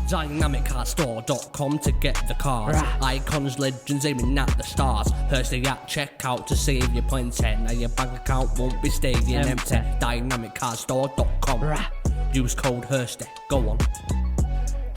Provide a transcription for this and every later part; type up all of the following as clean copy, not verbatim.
DynamicCardStore.com to get the cards. Icons, legends aiming at the stars. Hursty at checkout to save your plenty. Now your bank account won't be staying empty. DynamicCardStore.com. Use code Hursty. Go on.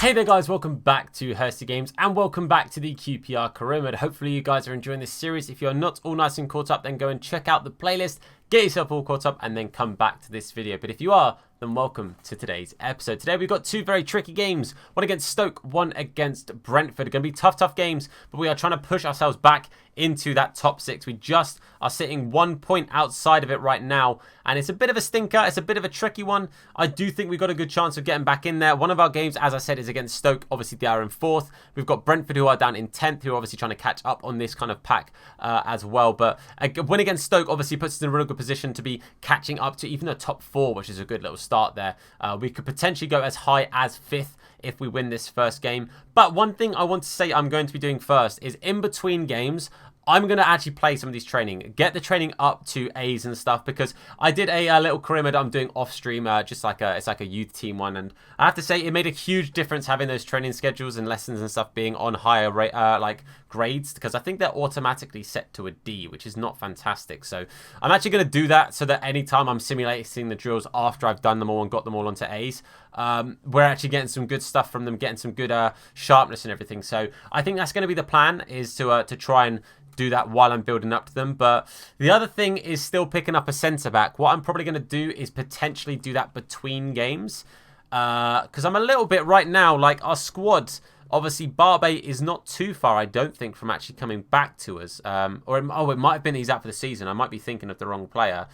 Hey there guys, welcome back to Hursty Games and welcome back to the QPR Career Mode. Hopefully you guys are enjoying this series. If you're not all nice and caught up, then go and check out the playlist, get yourself all caught up and then come back to this video. But if you are, then welcome to today's episode. Today we've got two very tricky games. One against Stoke, one against Brentford. Going to be tough games, but we are trying to push ourselves back into that top six. We just are sitting 1 point outside of it right now, and it's a bit of a stinker. It's a bit of a tricky one. I do think we've got a good chance of getting back in there. One of our games, as I said, is against Stoke. Obviously, they are in 4th. We've got Brentford, who are down in 10th, who are obviously trying to catch up on this kind of pack as well. But a win against Stoke obviously puts us in a really good position to be catching up to even the top 4, which is a good little start there. We could potentially go as high as 5th if we win this first game. But one thing I want to say I'm going to be doing first is in between games, I'm going to actually play some of these training, get the training up to A's and stuff, because I did a little career mode I'm doing off stream, just like it's like a youth team one, and I have to say it made a huge difference having those training schedules and lessons and stuff being on higher like grades, because I think they're automatically set to a D, which is not fantastic. So I'm actually going to do that so that anytime I'm simulating the drills after I've done them all and got them all onto A's, we're actually getting some good stuff from them, getting some good sharpness and everything. So I think that's going to be the plan, is to try and do that while I'm building up to them. But the other thing is still picking up a centre back. What I'm probably going to do is potentially do that between games, because I'm a little bit right now, like our squad, obviously Barbe is not too far, I don't think, from actually coming back to us, or it might have been he's out for the season. I might be thinking of the wrong player.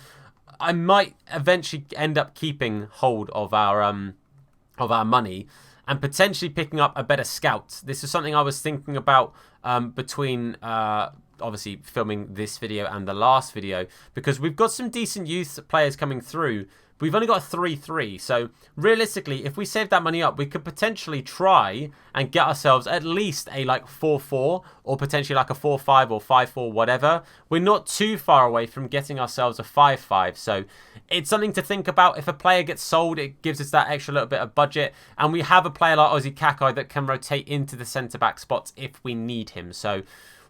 I might eventually end up keeping hold of our money and potentially picking up a better scout. This is something I was thinking about between obviously filming this video and the last video, because we've got some decent youth players coming through. We've only got a 3-3, so realistically, if we save that money up, we could potentially try and get ourselves at least a like 4-4, or potentially like a 4-5 or 5-4, whatever. We're not too far away from getting ourselves a 5-5, so it's something to think about. If a player gets sold, it gives us that extra little bit of budget, and we have a player like Ozzy Kakai that can rotate into the centre-back spots if we need him. So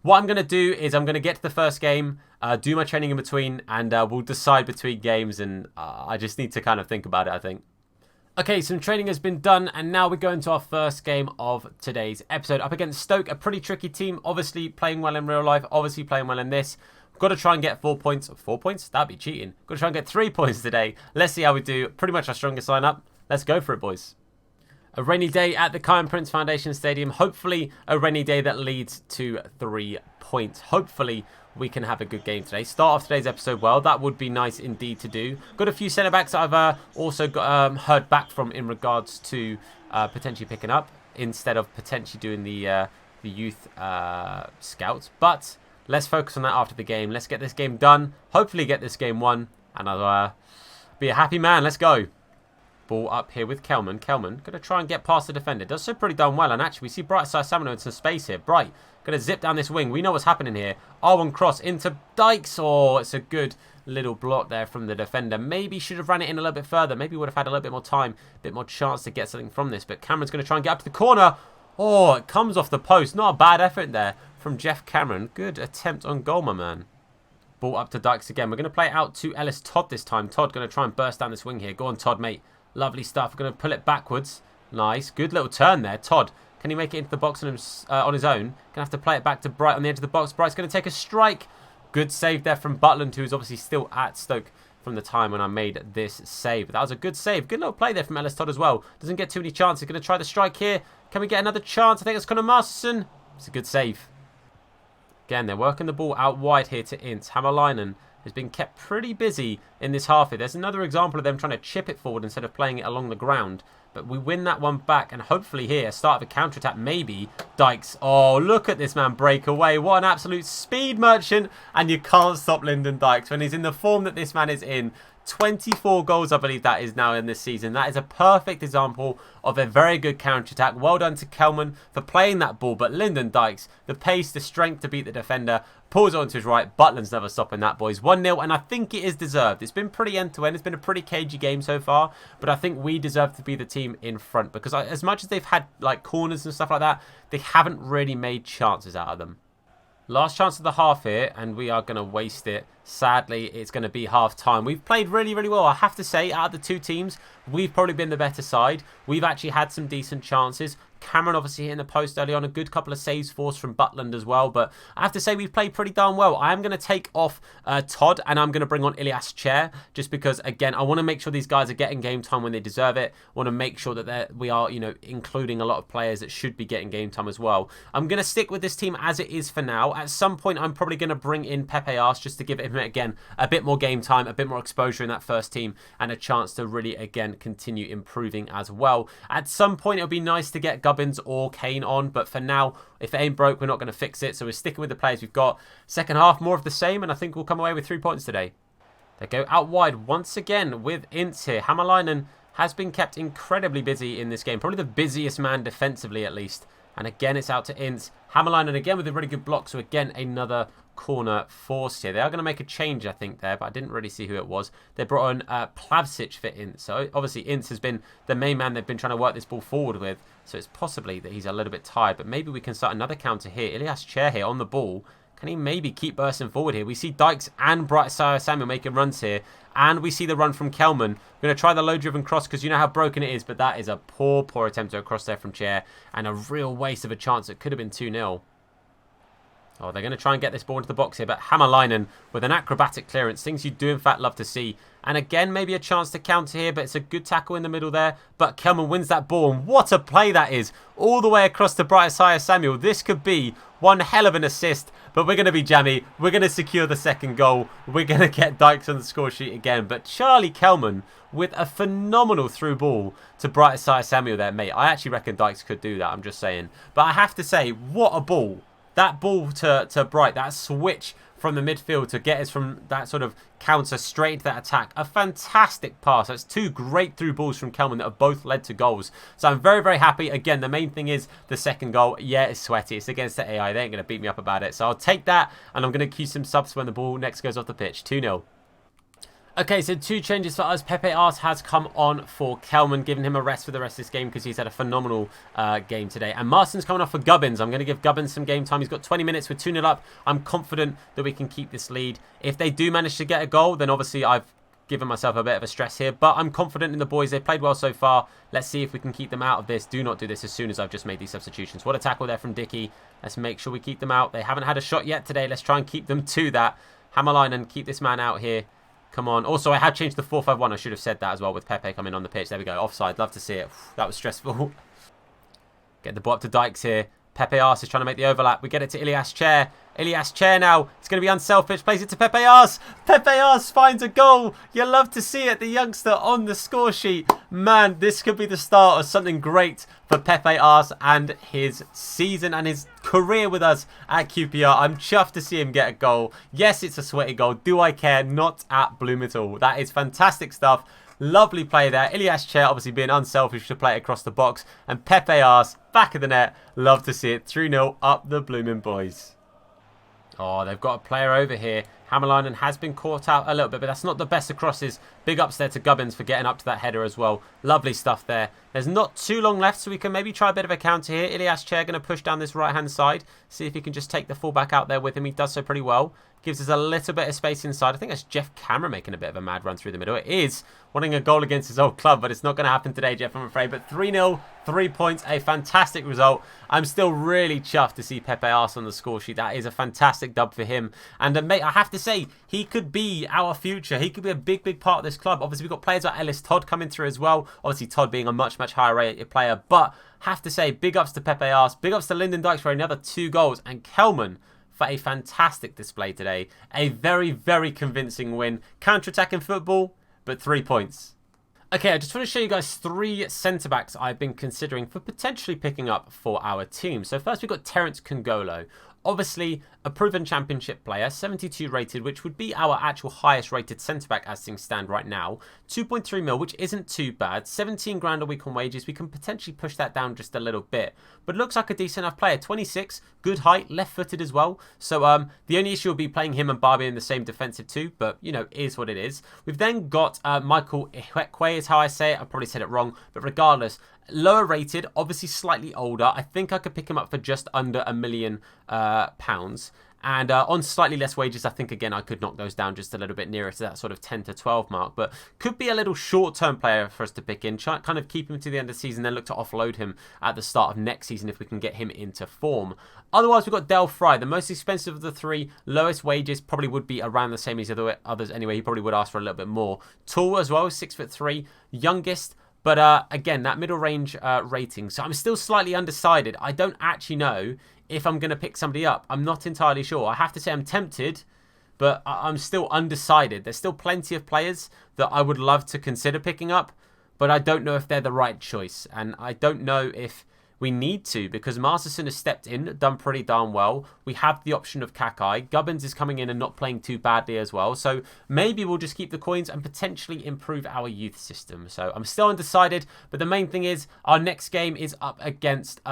what I'm going to do is I'm going to get to the first game, do my training in between, and we'll decide between games, and I just need to kind of think about it, I think. Okay, some training has been done, and now we go into our first game of today's episode. Up against Stoke, a pretty tricky team, obviously playing well in real life, obviously playing well in this. We've got to try and get 4 points. 4 points? That'd be cheating. Got to try and get 3 points today. Let's see how we do. Pretty much our strongest lineup. Let's go for it, boys. A rainy day at the Kyan Prince Foundation Stadium. Hopefully a rainy day that leads to 3 points. Hopefully we can have a good game today. Start off today's episode well. That would be nice indeed to do. Got a few centre-backs that I've also got, heard back from in regards to potentially picking up, instead of potentially doing the youth scouts. But let's focus on that after the game. Let's get this game done. Hopefully get this game won, and I'll be a happy man. Let's go. Ball up here with Kelman. Kelman going to try and get past the defender. Does so pretty darn well. And actually, we see Bright Side Salmon in some space here. Bright going to zip down this wing. We know what's happening here. R1 cross into Dykes. Oh, it's a good little block there from the defender. Maybe should have ran it in a little bit further. Maybe would have had a little bit more time, a bit more chance to get something from this. But Cameron's going to try and get up to the corner. Oh, it comes off the post. Not a bad effort there from Jeff Cameron. Good attempt on goal, my man. Ball up to Dykes again. We're going to play it out to Ellis Todd this time. Todd going to try and burst down this wing here. Go on, Todd, mate. Lovely stuff. We're going to pull it backwards. Nice. Good little turn there. Todd, can he make it into the box on his own? Going to have to play it back to Bright on the edge of the box. Bright's going to take a strike. Good save there from Butland, who's obviously still at Stoke from the time when I made this save. But that was a good save. Good little play there from Ellis Todd as well. Doesn't get too many chances. Going to try the strike here. Can we get another chance? I think it's Conor Masterson. It's a good save. Again, they're working the ball out wide here to Ince. Hammerleinen has been kept pretty busy in this half here. There's another example of them trying to chip it forward instead of playing it along the ground. But we win that one back, and hopefully here, start of a counter-attack, maybe. Dykes. Oh, look at this man break away. What an absolute speed merchant. And you can't stop Lyndon Dykes. When he's in the form that this man is in, 24 goals, I believe that is now in this season. That is a perfect example of a very good counter-attack. Well done to Kelman for playing that ball. But Lyndon Dykes, the pace, the strength to beat the defender, pulls on to his right. Butland's never stopping that, boys. 1-0, and I think it is deserved. It's been pretty end-to-end. It's been a pretty cagey game so far. But I think we deserve to be the team in front. Because as much as they've had like corners and stuff like that, they haven't really made chances out of them. Last chance of the half here, and we are going to waste it. Sadly, it's going to be half-time. We've played really, really well. I have to say, out of the two teams, we've probably been the better side. We've actually had some decent chances. Cameron obviously hitting the post early on. A good couple of saves forced from Butland as well. But I have to say, we've played pretty darn well. I am going to take off Todd, and I'm going to bring on Ilyas Chair. Just because, again, I want to make sure these guys are getting game time when they deserve it. I want to make sure that we are, you know, including a lot of players that should be getting game time as well. I'm going to stick with this team as it is for now. At some point, I'm probably going to bring in Pepe Ars just to give him, again, a bit more game time, a bit more exposure in that first team, and a chance to really, again, continue improving as well. At some point, it'll be nice to get Gubbins or Kane on, but for now, if it ain't broke, we're not going to fix it. So we're sticking with the players we've got. Second half, more of the same, and I think we'll come away with 3 points today. They go out wide once again with Ince here. Hammerleinen has been kept incredibly busy in this game. Probably the busiest man defensively, at least. And again, it's out to Ince. Hammerleinen again with a really good block. So again, another corner forced here. They are going to make a change, I think, there, but I didn't really see who it was. They brought on Plavsic for Ince. So obviously, Ince has been the main man they've been trying to work this ball forward with. So it's possibly that he's a little bit tired, but maybe we can start another counter here. Ilyas Chair here on the ball. Can he maybe keep bursting forward here? We see Dykes and Brightsire Samuel making runs here. And we see the run from Kelman. We're going to try the low-driven cross because you know how broken it is. But that is a poor, poor attempt to a cross there from Chair. And a real waste of a chance. It could have been 2-0. Oh, they're going to try and get this ball into the box here. But Hammerleinen with an acrobatic clearance. Things you do, in fact, love to see. And again, maybe a chance to counter here. But it's a good tackle in the middle there. But Kelman wins that ball. And what a play that is. All the way across to Brightsire Samuel. This could be one hell of an assist. But we're going to be jammy. We're going to secure the second goal. We're going to get Dykes on the score sheet again. But Charlie Kelman with a phenomenal through ball to Brightsire Samuel there, mate. I actually reckon Dykes could do that. I'm just saying. But I have to say, what a ball. That ball to Bright, that switch from the midfield to get us from that sort of counter straight into that attack. A fantastic pass. That's two great through balls from Kelman that have both led to goals. So I'm very, very happy. Again, the main thing is the second goal. Yeah, it's sweaty. It's against the AI. They ain't going to beat me up about it. So I'll take that, and I'm going to cue some subs when the ball next goes off the pitch. 2-0. Okay, so 2 changes for us. Pepe Ars has come on for Kelman, giving him a rest for the rest of this game because he's had a phenomenal game today. And Marston's coming off for Gubbins. I'm going to give Gubbins some game time. He's got 20 minutes with 2-0 up. I'm confident that we can keep this lead. If they do manage to get a goal, then obviously I've given myself a bit of a stress here. But I'm confident in the boys. They've played well so far. Let's see if we can keep them out of this. Do not do this as soon as I've just made these substitutions. What a tackle there from Dickey. Let's make sure we keep them out. They haven't had a shot yet today. Let's try and keep them to that. Hammerleinen, keep this man out here. Come on. Also, I have changed the 4-5-1. I should have said that as well with Pepe coming on the pitch. There we go. Offside. Love to see it. That was stressful. Get the ball up to Dykes here. Pepe Ars is trying to make the overlap. We get it to Ilyas Chair. Ilyas Chair now. It's going to be unselfish. Plays it to Pepe Ars. Pepe Ars finds a goal. You love to see it. The youngster on the score sheet. Man, this could be the start of something great for Pepe Ars and his season and his career with us at QPR. I'm chuffed to see him get a goal. Yes, it's a sweaty goal. Do I care? Not at bloom at all. That is fantastic stuff. Lovely play there. Ilyas Chair obviously being unselfish to play it across the box. And Pepe Ars, back of the net. Love to see it. 3-0 up the blooming boys. Oh, they've got a player over here. Hammerleinen has been caught out a little bit, but that's not the best of crosses. Big ups there to Gubbins for getting up to that header as well. Lovely stuff there. There's not too long left, so we can maybe try a bit of a counter here. Ilyas Chair going to push down this right-hand side. See if he can just take the fullback out there with him. He does so pretty well. Gives us a little bit of space inside. I think that's Jeff Cameron making a bit of a mad run through the middle. It is wanting a goal against his old club, but it's not going to happen today, Jeff, I'm afraid. But 3-0, 3 points, a fantastic result. I'm still really chuffed to see Pepe Ars on the score sheet. That is a fantastic dub for him. And mate, I have to say, he could be our future. He could be a big, big part of this club. Obviously, we've got players like Ellis Todd coming through as well. Obviously, Todd being a much, much higher rated player. But have to say, big ups to Pepe Ars. Big ups to Lyndon Dykes for another 2 goals. And Kelman for a fantastic display today. A very, very convincing win. Counter-attacking football, but 3 points. Okay, I just want to show you guys 3 centre-backs I've been considering for potentially picking up for our team. So first we've got Terence Kongolo. Obviously, a proven championship player, 72 rated, which would be our actual highest rated centre-back as things stand right now. 2.3 mil, which isn't too bad. 17 grand a week on wages. We can potentially push that down just a little bit. But looks like a decent enough player. 26, good height, left-footed as well. So the only issue will be playing him and Barbie in the same defensive two. But, you know, is what it is. We've then got Michael Ihwekwe is how I say it. I probably said it wrong. But regardless, lower rated, obviously slightly older. I think I could pick him up for just under £1 million. And on slightly less wages, I think, again, I could knock those down just a little bit nearer to that sort of 10 to 12 mark. But could be a little short-term player for us to pick in. Kind of keep him to the end of the season, then look to offload him at the start of next season if we can get him into form. Otherwise, we've got Del Fry, the most expensive of the three. Lowest wages probably would be around the same as the others anyway. He probably would ask for a little bit more. Tall as well, 6'3". Youngest. But again, that middle range rating. So I'm still slightly undecided. I don't actually know if I'm going to pick somebody up. I'm not entirely sure. I have to say I'm tempted, but I'm still undecided. There's still plenty of players that I would love to consider picking up, but I don't know if they're the right choice. And I don't know if we need to, because Masterson has stepped in, done pretty darn well. We have the option of Kakai. Gubbins is coming in and not playing too badly as well. So maybe we'll just keep the coins and potentially improve our youth system. So I'm still undecided, but the main thing is our next game is up against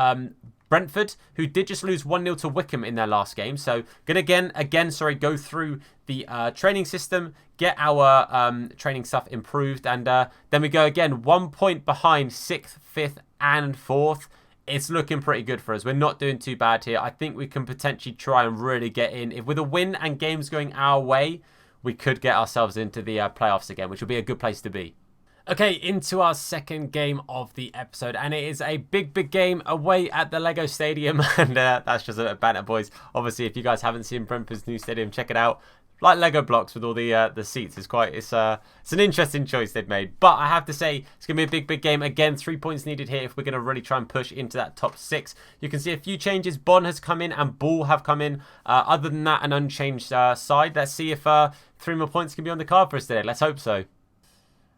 Brentford, who did just lose 1-0 to Wickham in their last game. So gonna go through the training system, get our training stuff improved, and then we go again 1 point behind 6th, 5th, and 4th. It's looking pretty good for us. We're not doing too bad here. I think we can potentially try and really get in. If with a win and games going our way, we could get ourselves into the playoffs again, which would be a good place to be. Okay, into our second game of the episode, and it is a big game away at the Lego Stadium, and that's just a bit of banter, boys. Obviously, if you guys haven't seen Brentford's new stadium, check it out. Like Lego blocks with all the seats. It's an interesting choice they've made. But I have to say, it's going to be a big game. Again, 3 points needed here if we're going to really try and push into that top 6. You can see a few changes. Bon has come in and Ball have come in. Other than that, an unchanged side. Let's see if 3 more points can be on the card for us today. Let's hope so.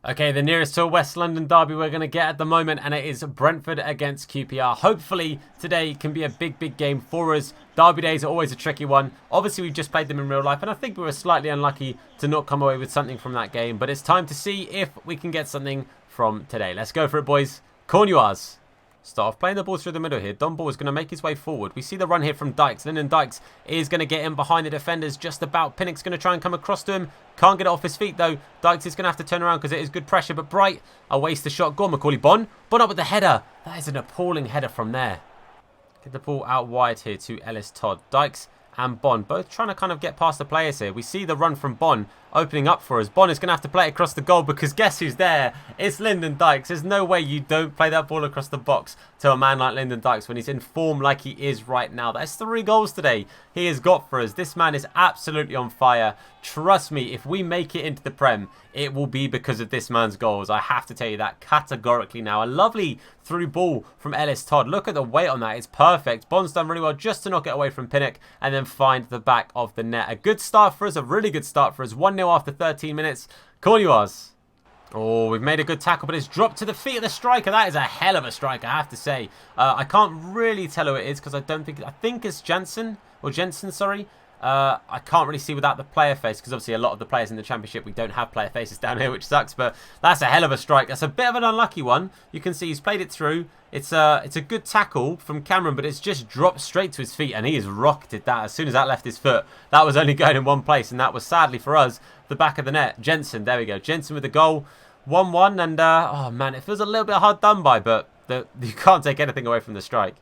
Okay, the nearest to a West London derby we're going to get at the moment, and it is Brentford against QPR. Hopefully, today can be a big game for us. Derby days are always a tricky one. Obviously, we've just played them in real life, and I think we were slightly unlucky to not come away with something from that game. But it's time to see if we can get something from today. Let's go for it, boys. Corn yours. Start off playing the ball through the middle here. Don Ball is going to make his way forward. We see the run here from Dykes. Lyndon Dykes is going to get in behind the defenders just about. Pinnock's going to try and come across to him. Can't get it off his feet though. Dykes is going to have to turn around because it is good pressure. But Bright, a waste the shot. Go on, Macaulay Bon. Bon up with the header. That is an appalling header from there. Get the ball out wide here to Ellis Todd. Dykes and Bon both trying to kind of get past the players here. We see the run from Bon opening up for us. Bon is going to have to play it across the goal because guess who's there? It's Lyndon Dykes. There's no way you don't play that ball across the box to a man like Lyndon Dykes when he's in form like he is right now. That's 3 goals today he has got for us. This man is absolutely on fire. Trust me, if we make it into the Prem, it will be because of this man's goals. I have to tell you that categorically now. A lovely through ball from Ellis Todd. Look at the weight on that. It's perfect. Bond's done really well just to knock it away from Pinnock and then find the back of the net. A good start for us. A really good start for us. 1-0 after 13 minutes. Cornuas. Oh, we've made a good tackle, but it's dropped to the feet of the striker. That is a hell of a strike, I have to say. I can't really tell who it is because I think it's Jensen, sorry. I can't really see without the player face because obviously a lot of the players in the Championship, we don't have player faces down here, which sucks, but that's a hell of a strike. That's a bit of an unlucky one. You can see he's played it through. It's a good tackle from Cameron, but it's just dropped straight to his feet, and he has rocketed that as soon as that left his foot. That was only going in one place, and that was sadly for us, the back of the net. Jensen, there we go. Jensen with the goal. 1-1, and oh man, it feels a little bit hard done by, but you can't take anything away from the strike.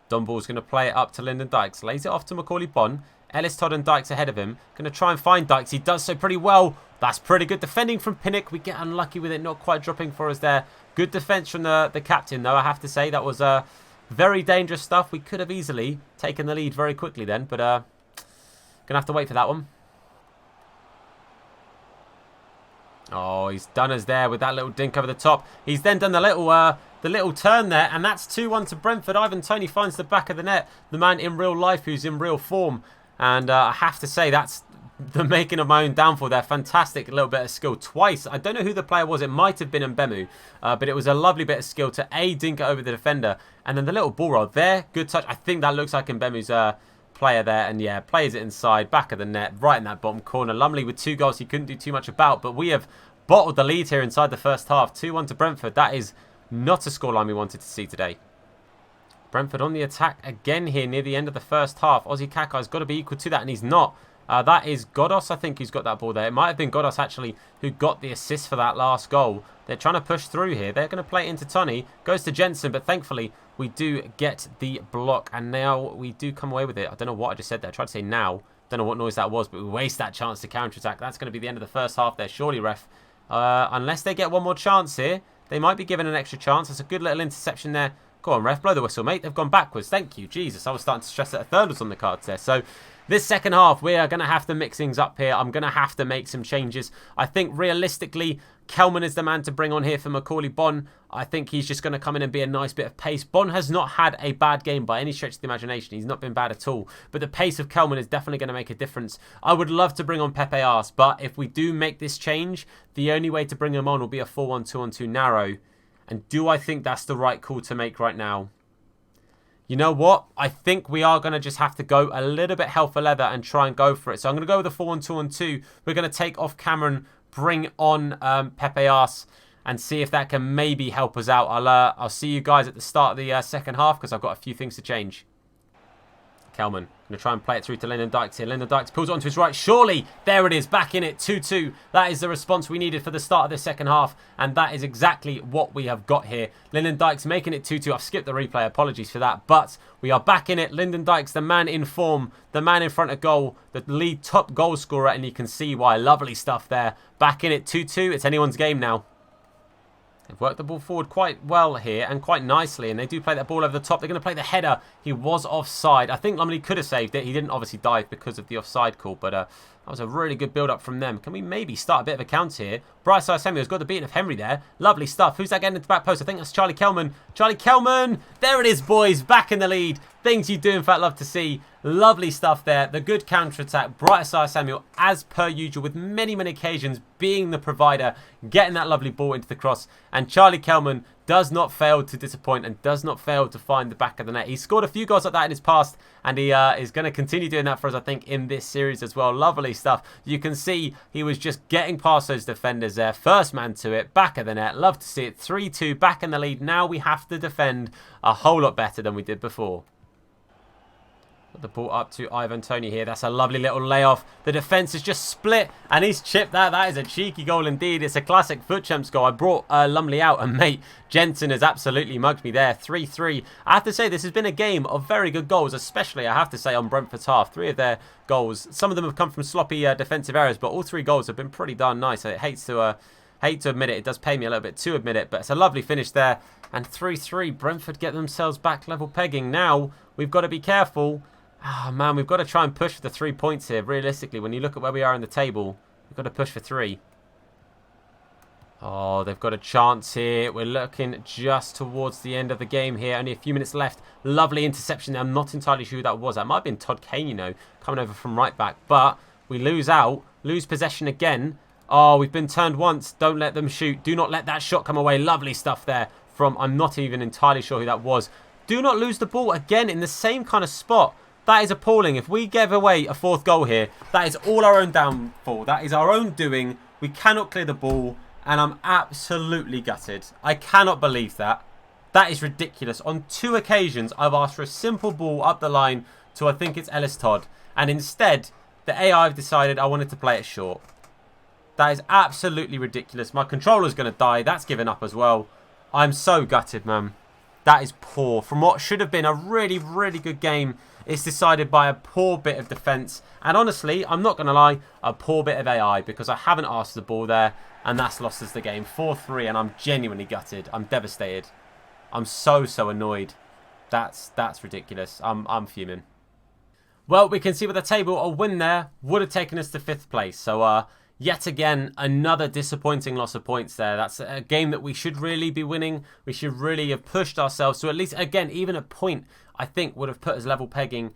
Don Ball's going to play it up to Lyndon Dykes. Lays it off to Macaulay Bon. Ellis Todd and Dykes ahead of him. Going to try and find Dykes. He does so pretty well. That's pretty good defending from Pinnock. We get unlucky with it not quite dropping for us there. Good defence from the captain, though, I have to say. That was very dangerous stuff. We could have easily taken the lead very quickly then, but going to have to wait for that one. Oh, he's done us there with that little dink over the top. He's then done the little turn there, and that's 2-1 to Brentford. Ivan Toney finds the back of the net. The man in real life who's in real form. And I have to say, that's the making of my own downfall there. Fantastic little bit of skill twice. I don't know who the player was. It might have been Mbemu, but it was a lovely bit of skill to dink it over the defender. And then the little ball roll there. Good touch. I think that looks like Mbemu's player there, and yeah, plays it inside, back of the net, right in that bottom corner. Lumley with 2 goals he couldn't do too much about, but we have bottled the lead here inside the first half. 2-1 to Brentford. That is not a scoreline we wanted to see today. Brentford on the attack again here near the end of the first half. Ozzy Kakai's got to be equal to that, and he's not. That is Godos, I think, who's got that ball there. It might have been Godos, actually, who got the assist for that last goal. They're trying to push through here. They're going to play it into Tony. Goes to Jensen, but thankfully, we do get the block, and now we do come away with it. I don't know what I just said there. I tried to say now. Don't know what noise that was, but we waste that chance to counter-attack. That's going to be the end of the first half there, surely, ref. Unless they get one more chance here, they might be given an extra chance. That's a good little interception there. Go on, ref, blow the whistle, mate. They've gone backwards. Thank you. Jesus, I was starting to stress that a third was on the cards there. So this second half, we are going to have to mix things up here. I'm going to have to make some changes. I think realistically, Kelman is the man to bring on here for Macaulay Bonne. I think he's just going to come in and be a nice bit of pace. Bonne has not had a bad game by any stretch of the imagination. He's not been bad at all. But the pace of Kelman is definitely going to make a difference. I would love to bring on Pepe Ars, but if we do make this change, the only way to bring him on will be a 4-1-2-on-2 narrow. And do I think that's the right call to make right now? You know what? I think we are going to just have to go a little bit hell for leather and try and go for it. So I'm going to go with a 4-1-2-on-2. We're going to take off Cameron, bring on Pepe Ars, and see if that can maybe help us out. I'll see you guys at the start of the second half because I've got a few things to change. Kelman going to try and play it through to Lyndon Dykes here. Lyndon Dykes pulls it onto his right. Surely, there it is, back in it, 2-2. That is the response we needed for the start of the second half, and that is exactly what we have got here. Lyndon Dykes making it 2-2. I've skipped the replay, apologies for that, but we are back in it. Lyndon Dykes, the man in form, the man in front of goal, the lead top goal scorer, and you can see why. Lovely stuff there. Back in it, 2-2. It's anyone's game now. They've worked the ball forward quite well here and quite nicely, and they do play that ball over the top. They're going to play the header. He was offside. I think Lumley could have saved it. He didn't obviously dive because of the offside call, but that was a really good build-up from them. Can we maybe start a bit of a counter here? Brightside Samuel's got the beating of Henry there. Lovely stuff. Who's that getting into the back post? I think that's Charlie Kelman. Charlie Kelman! There it is, boys. Back in the lead. Things you do, in fact, love to see. Lovely stuff there. The good counter-attack. Brightside Samuel, as per usual, with many, many occasions, being the provider, getting that lovely ball into the cross. And Charlie Kelman does not fail to disappoint and does not fail to find the back of the net. He's scored a few goals like that in his past, and he is going to continue doing that for us, I think, in this series as well. Lovely stuff. You can see he was just getting past those defenders there. First man to it, back of the net. Love to see it. 3-2, back in the lead. Now we have to defend a whole lot better than we did before. Put the ball up to Ivan Toney here. That's a lovely little layoff. The defence is just split, and he's chipped that. That is a cheeky goal indeed. It's a classic foot champs goal. I brought Lumley out, and mate, Jensen has absolutely mugged me there. 3-3. I have to say, this has been a game of very good goals, especially, I have to say, on Brentford's half. 3 of their goals, some of them have come from sloppy defensive errors, but all 3 goals have been pretty darn nice. I hate to admit it. It does pay me a little bit to admit it, but it's a lovely finish there. And 3-3. Brentford get themselves back level pegging. Now, we've got to be careful. Oh, man, we've got to try and push for the 3 points here. Realistically, when you look at where we are in the table, we've got to push for 3. Oh, they've got a chance here. We're looking just towards the end of the game here. Only a few minutes left. Lovely interception there. I'm not entirely sure who that was. That might have been Todd Kane, you know, coming over from right back. But we lose out. Lose possession again. Oh, we've been turned once. Don't let them shoot. Do not let that shot come away. Lovely stuff there from, I'm not even entirely sure who that was. Do not lose the ball again in the same kind of spot. That is appalling. If we give away a 4th goal here, that is all our own downfall. That is our own doing. We cannot clear the ball, and I'm absolutely gutted. I cannot believe that. That is ridiculous. On 2 occasions, I've asked for a simple ball up the line to, I think it's Ellis Todd, and instead, the AI have decided I wanted to play it short. That is absolutely ridiculous. My controller's going to die. That's given up as well. I'm so gutted, man. That is poor. From what should have been a really, really good game, it's decided by a poor bit of defence. And honestly, I'm not going to lie, a poor bit of AI, because I haven't asked for the ball there, and that's lost us the game. 4-3, and I'm genuinely gutted. I'm devastated. I'm so annoyed. That's ridiculous. I'm fuming. Well, we can see with the table, a win there would have taken us to 5th place. So, yet again, another disappointing loss of points there. That's a game that we should really be winning. We should really have pushed ourselves to at least, again, even a point, I think, would have put us level pegging.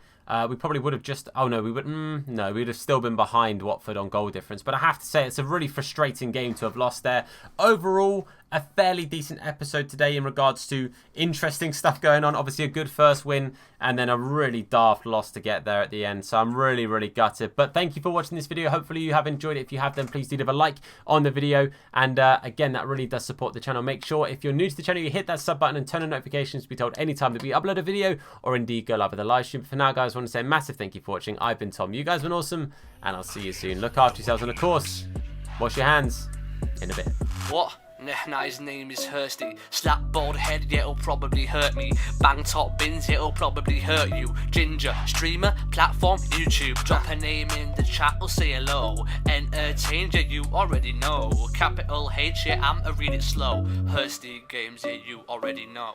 We probably would have just... Oh, no, we would... no, we would have still been behind Watford on goal difference. But I have to say, it's a really frustrating game to have lost there. Overall, a fairly decent episode today in regards to interesting stuff going on. Obviously a good first win and then a really daft loss to get there at the end. So I'm really, really gutted. But thank you for watching this video. Hopefully you have enjoyed it. If you have, then please do leave a like on the video. And again, that really does support the channel. Make sure if you're new to the channel, you hit that sub button and turn on notifications to be told anytime that we upload a video or indeed go live with a live stream. For now, guys, I want to say a massive thank you for watching. I've been Tom. You guys have been awesome. And I'll see you soon. Look after yourselves. And of course, wash your hands in a bit. What? Nah, his name is Hursty. Slap bald head, yeah, it'll probably hurt me. Bang top bins, it'll probably hurt you. Ginger, streamer, platform, YouTube. Drop a name in the chat, we'll say hello. Entertained, yeah, you already know. Capital H, yeah, I'm a read it slow. Hursty games, yeah, you already know.